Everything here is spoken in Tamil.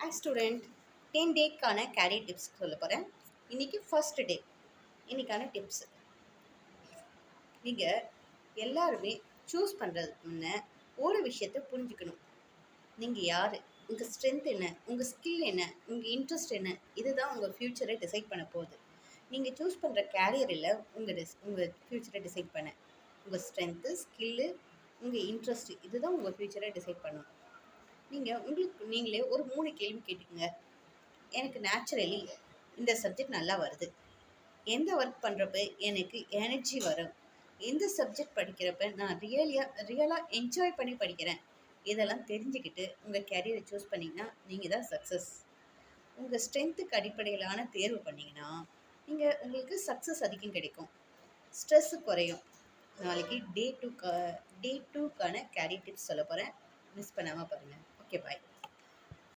ஹாய் ஸ்டூடெண்ட், 10 டேக்கான கேரியர் டிப்ஸ் சொல்ல போகிறேன். இன்றைக்கி ஃபர்ஸ்ட் டே. இன்றைக்கான டிப்ஸ், நீங்கள் எல்லாருமே சூஸ் பண்ணுறதுக்கு முன்னே ஒரு விஷயத்தை புரிஞ்சுக்கணும். நீங்கள் யார், உங்கள் ஸ்ட்ரென்த் என்ன, உங்கள் ஸ்கில் என்ன, உங்கள் இன்ட்ரெஸ்ட் என்ன, இதுதான் உங்கள் ஃப்யூச்சரை டிசைட் பண்ண போகுது. நீங்கள் சூஸ் பண்ணுற கேரியரில் உங்கள் ஃப்யூச்சரை டிசைட் பண்ண உங்கள் ஸ்ட்ரென்த்து, ஸ்கில்லு, உங்கள் இன்ட்ரெஸ்ட்டு, இதுதான் உங்கள் ஃப்யூச்சரை டிசைட் பண்ணும். நீங்கள் உங்களுக்கு நீங்களே ஒரு 3 கேள்வி கேட்டுக்குங்க. எனக்கு நேச்சுரலி இந்த சப்ஜெக்ட் நல்லா வருது, எந்த ஒர்க் பண்ணுறப்ப எனக்கு எனர்ஜி வரும், எந்த சப்ஜெக்ட் படிக்கிறப்ப நான் ரியலாக என்ஜாய் பண்ணி படிக்கிறேன், இதெல்லாம் தெரிஞ்சுக்கிட்டு உங்கள் கேரியரை சூஸ் பண்ணிங்கன்னா நீங்கள் தான் சக்ஸஸ். உங்கள் ஸ்ட்ரென்த்துக்கு அடிப்படையிலான தேர்வு பண்ணிங்கன்னா உங்களுக்கு சக்ஸஸ் அதிகம் கிடைக்கும், ஸ்ட்ரெஸ்ஸு குறையும். நாளைக்கு டே டூக்கான கேரியர் டிப்ஸ் சொல்ல போகிறேன். மிஸ் பண்ணாமல் பாருங்கள். ஓகே, பாய்.